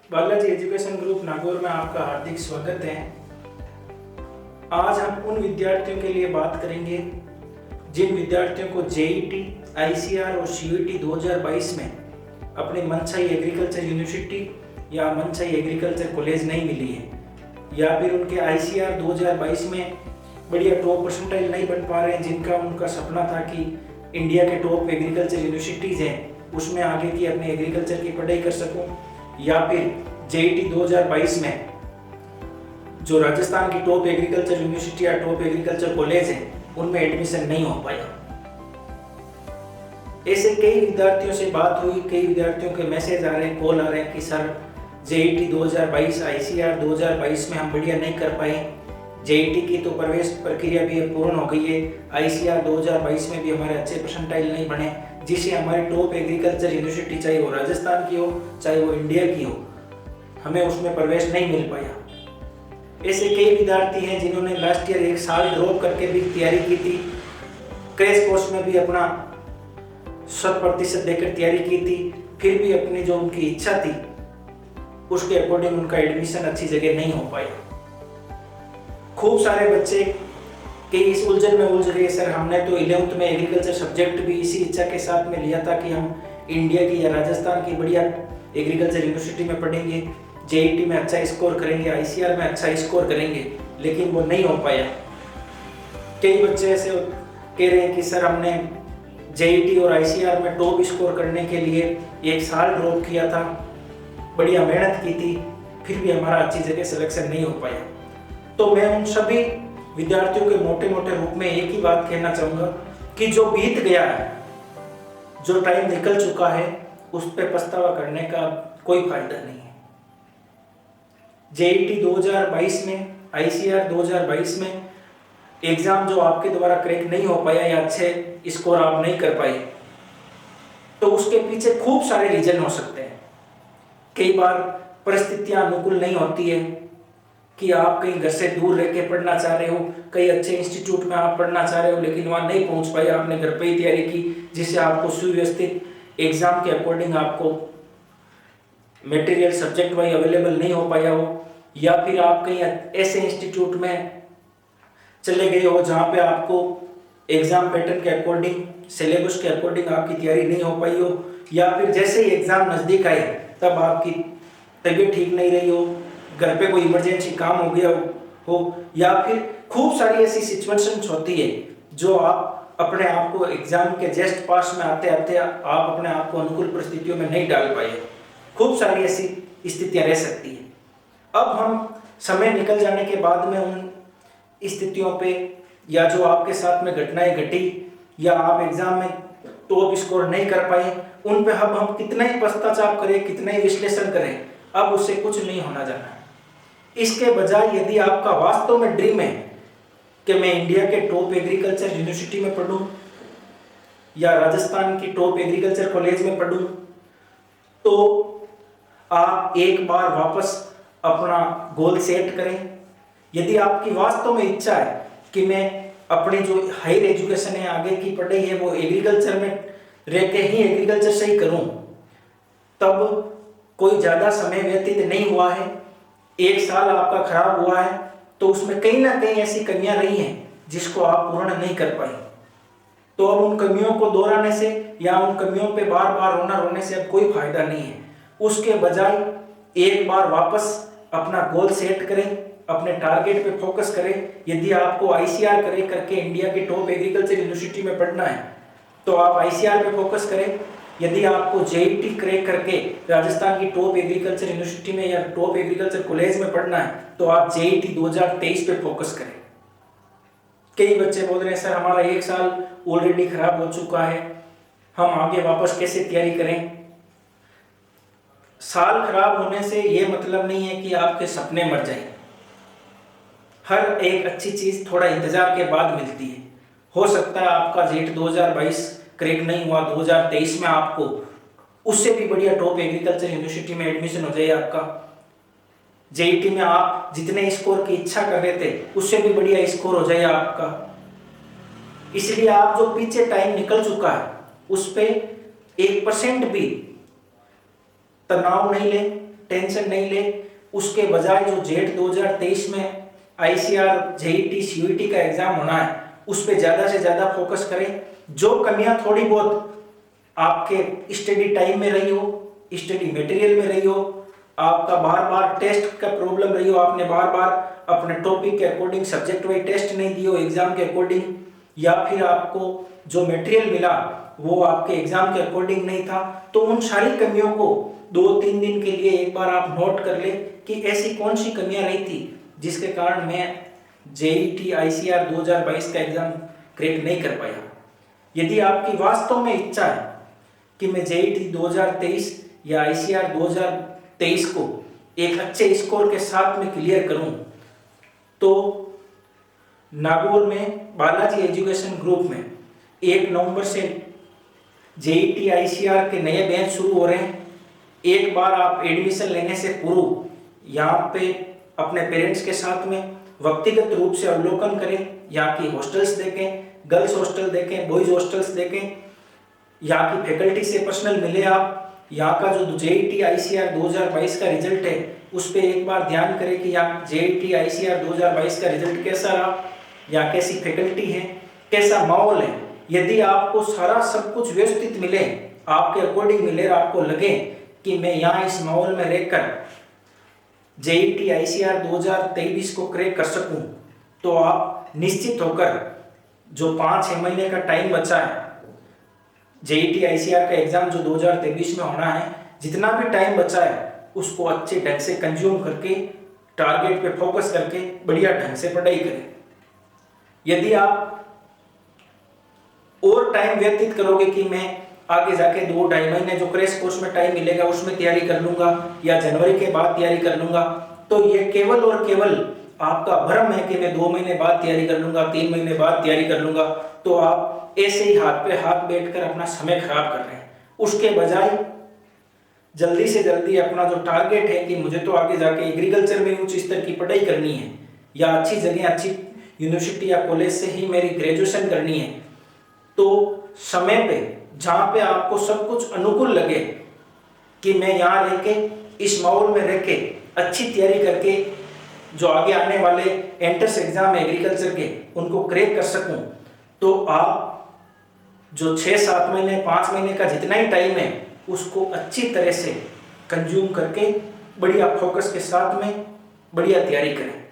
Balaji education group Nagaur में आपका हार्दिक स्वागत है। आज हम उन विद्यार्थियों के लिए बात करेंगे जिन विद्यार्थियों को जेईटी, आईसीआर और सीयूईटी 2022 में अपनी मनचाही एग्रीकल्चर यूनिवर्सिटी या मनचाही एग्रीकल्चर कॉलेज नहीं मिली है, या फिर उनके आईसीआर 2022 में बढ़िया टॉप परसेंटाइल नहीं बन पा रहे हैं, जिनका उनका सपना था कि इंडिया के टॉप एग्रीकल्चर यूनिवर्सिटीज़ हैं उसमें आगे की अपनी एग्रीकल्चर की पढ़ाई कर सकूं, या फिर जेईटी 2022 में जो राजस्थान की टॉप एग्रीकल्चर यूनिवर्सिटी या टॉप एग्रीकल्चर कॉलेज है उनमें एडमिशन नहीं हो पाया। ऐसे कई विद्यार्थियों से बात हुई, कई विद्यार्थियों के मैसेज आ रहे हैं, कॉल आ रहे हैं कि सर जेईटी 2022, आईसीआर 2022 में हम बढ़िया नहीं कर पाए, जेईटी की तो प्रवेश प्रक्रिया भी पूर्ण हो गई है, आईसीआर 2022 में भी हमारे अच्छे परसेंटाइल नहीं बने, जिससे हमारी टॉप एग्रीकल्चर यूनिवर्सिटी चाहे वो राजस्थान की हो चाहे वो इंडिया की हो, हमें उसमें प्रवेश नहीं मिल पाया। ऐसे कई विद्यार्थी हैं जिन्होंने लास्ट ईयर एक साल ड्रॉप करके भी तैयारी की थी, क्रैश कोर्स में भी अपना 100% देकर तैयारी की थी, फिर भी अपनी जो उनकी इच्छा थी उसके अकॉर्डिंग उनका एडमिशन अच्छी जगह नहीं हो पाया। खूब सारे बच्चे के इस उलझन में उलझ गए, सर हमने तो 11th में एग्रीकल्चर सब्जेक्ट भी इसी इच्छा के साथ में लिया था कि हम इंडिया की या राजस्थान की बढ़िया एग्रीकल्चर यूनिवर्सिटी में पढ़ेंगे, जेईटी में अच्छा स्कोर करेंगे, आईसीआर में अच्छा स्कोर करेंगे, लेकिन वो नहीं हो पाया। कई बच्चे ऐसे कह रहे हैं कि सर हमने जेईटी और आईसीआर में टॉप स्कोर करने के लिए एक साल ड्रॉप किया था, बढ़िया मेहनत की थी, फिर भी हमारा अच्छी जगह सिलेक्शन नहीं हो पाया। तो मैं उन सभी विद्यार्थियों के मोटे मोटे रूप में एक ही बात कहना चाहूँगा कि जो बीत गया है, जो टाइम निकल चुका है, उस पर पछतावा करने का कोई फायदा नहीं है। जेईटी 2022 में, आईसीआर 2022 में एग्जाम जो आपके द्वारा क्रैक नहीं हो पाया या अच्छे स्कोर आप नहीं कर पाए, तो उसके पीछे खूब सारे रीजन हो सकते हैं। कई बार परिस्थितियां अनुकूल नहीं होती है कि आप कहीं घर से दूर रह के पढ़ना चाह रहे हो, कई अच्छे इंस्टीट्यूट में आप पढ़ना चाह रहे हो, लेकिन वहाँ नहीं पहुँच पाए, आपने घर पे ही तैयारी की, जिससे आपको सुव्यवस्थित एग्जाम के अकॉर्डिंग आपको मटेरियल सब्जेक्ट वाइज अवेलेबल नहीं हो पाया हो, या फिर आप कहीं ऐसे इंस्टीट्यूट में चले गए हो जहाँ पे आपको एग्जाम पैटर्न के अकॉर्डिंग, सिलेबस के अकॉर्डिंग आपकी तैयारी नहीं हो पाई हो, या फिर जैसे ही एग्जाम नज़दीक आए तब आपकी तबीयत ठीक नहीं रही हो, घर पे कोई इमरजेंसी काम हो गया हो, या फिर खूब सारी ऐसी सिचुएशंस होती है जो आप अपने आप को एग्जाम के जस्ट पास में आते आते आप अपने आप को अनुकूल परिस्थितियों में नहीं डाल पाए। खूब सारी ऐसी स्थितियां रह सकती है। अब हम समय निकल जाने के बाद में उन स्थितियों पे, या जो आपके साथ में घटनाएं घटी, या आप एग्जाम में टॉप स्कोर नहीं कर पाए, उन पे अब हम कितना ही पश्चाताप करें, कितना ही विश्लेषण करें, अब उससे कुछ नहीं होना जाना है। इसके बजाय यदि आपका वास्तव में ड्रीम है कि मैं इंडिया के टॉप एग्रीकल्चर यूनिवर्सिटी में पढ़ूं या राजस्थान की टॉप एग्रीकल्चर कॉलेज में पढ़ूं, तो आप एक बार वापस अपना गोल सेट करें। यदि आपकी वास्तव में इच्छा है कि मैं अपनी जो हायर एजुकेशन है, आगे की पढ़ाई है, वो एग्रीकल्चर में रह के ही एग्रीकल्चर से ही करूं, तब कोई ज़्यादा समय व्यतीत नहीं हुआ है, एक साल आपका खराब हुआ है, तो उसमें कहीं ना कहीं ऐसी कमियां रही हैं जिसको आप पूर्ण नहीं कर पाए। तो अब उन कमियों को दोहराने से या उन कमियों पे बार बार रोने से अब कोई फायदा नहीं है। उसके बजाय एक बार वापस अपना गोल सेट करें, अपने टारगेट पे फोकस करें। यदि आपको आईसीआर करके इंडिया की टॉप एग्रीकल्चर यूनिवर्सिटी में पढ़ना है तो आप आईसीआर पे फोकस करें। यदि आपको जेईटी क्रैक करके राजस्थान की टॉप एग्रीकल्चर यूनिवर्सिटी में या टॉप एग्रीकल्चर कॉलेज में पढ़ना है तो आप जेईटी 2023 पे फोकस करें। कई बच्चे बोल रहे हैं सर हमारा एक साल ऑलरेडी खराब हो चुका है, हम आगे वापस कैसे तैयारी करें। साल खराब होने से ये मतलब नहीं है कि आपके सपने मर जाएं। हर एक अच्छी चीज थोड़ा इंतजार के बाद मिलती है। हो सकता है आपका जेईटी 2022 क्रैक नहीं हुआ, 2023 में आपको उससे भी बढ़िया टॉप एग्रीकल्चर यूनिवर्सिटी में एडमिशन हो जाए आपका। जेईटी में आप जितने स्कोर की इच्छा कर रहे थे उससे भी बढ़िया स्कोर हो जाए आपका। इसलिए आप जो पीछे टाइम निकल चुका है उस पे 1% भी तनाव नहीं लें, टेंशन नहीं ले, उसके बजाय जो जेट 2023 में आईसीआर जेईटी सीयूईटी का एग्जाम होना है उस पे ज्यादा से ज्यादा फोकस करें। जो कमियां थोड़ी बहुत आपके स्टडी टाइम में रही हो, स्टडी मटेरियल में रही हो, आपका बार बार टेस्ट का प्रॉब्लम रही हो, आपने बार बार अपने टॉपिक के अकॉर्डिंग सब्जेक्ट वाइज टेस्ट नहीं दिए हो एग्जाम के अकॉर्डिंग, या फिर आपको जो मटेरियल मिला वो आपके एग्जाम के अकॉर्डिंग नहीं था, तो उन सारी कमियों को 2-3 दिन के लिए एक बार आप नोट कर ले कि ऐसी कौन सी कमियां रही थी जिसके कारण मैं जेईटी आईसीआर 2022 का एग्जाम क्रैक नहीं कर पाया। यदि आपकी वास्तव में इच्छा है कि मैं जेईटी 2023 या आईसीआर 2023 को एक अच्छे स्कोर के साथ में क्लियर करूं, तो नागौर में बालाजी एजुकेशन ग्रुप में 1 नवंबर से जेईटी आईसीआर के नए बैच शुरू हो रहे हैं। एक बार आप एडमिशन लेने से पूर्व यहाँ पे अपने पेरेंट्स के साथ में व्यक्तिगत रूप से अवलोकन करें, यहाँ की हॉस्टल्स देखें, गर्ल्स हॉस्टल देखें, बॉयज हॉस्टल्स देखें, यहाँ की फैकल्टी से पर्सनल मिले आप, यहाँ का जो जेईटी आईसीआर 2022 का रिजल्ट है उस पर एक बार ध्यान करें कि यहाँ जेईटी आईसीआर 2022 का रिजल्ट कैसा रहा, यहाँ कैसी फैकल्टी है, कैसा माहौल है। यदि आपको सारा सब कुछ व्यवस्थित मिले, आपके अकॉर्डिंग मिले, आपको लगे कि मैं यहाँ इस माहौल में रहकर जेईटी आईसीआर 2023 को क्रैक कर सकूं, तो आप निश्चित होकर जो 5-6 महीने का टाइम बचा है जेईटी आईसीआर का एग्जाम जो 2023 में होना है, जितना भी टाइम बचा है उसको अच्छे ढंग से कंज्यूम करके, टारगेट पे फोकस करके बढ़िया ढंग से पढ़ाई करें। यदि आप और टाइम व्यतीत करोगे कि मैं आगे जाके 2-2.5 महीने जो क्रैश कोर्स में टाइम मिलेगा उसमें तैयारी कर लूंगा या जनवरी के बाद तैयारी कर लूंगा, तो ये केवल और केवल आपका भ्रम है कि मैं 2 महीने बाद तैयारी कर लूंगा, 3 महीने बाद तैयारी कर लूंगा। तो आप ऐसे ही हाथ पे हाथ बैठकर अपना समय खराब कर रहे हैं। उसके बजाय जल्दी से जल्दी अपना जो टारगेट है कि मुझे तो आगे जाके एग्रीकल्चर में उच्च स्तर की पढ़ाई करनी है या अच्छी जगह, अच्छी यूनिवर्सिटी या कॉलेज से ही मेरी ग्रेजुएशन करनी है, तो समय पे जहाँ पे आपको सब कुछ अनुकूल लगे कि मैं यहाँ रह के इस माहौल में रह के अच्छी तैयारी करके जो आगे आने वाले एंट्रेंस एग्जाम है एग्रीकल्चर के उनको क्रैक कर सकूं, तो आप जो 6-7 महीने 5 महीने का जितना ही टाइम है उसको अच्छी तरह से कंज्यूम करके बढ़िया फोकस के साथ में बढ़िया तैयारी करें।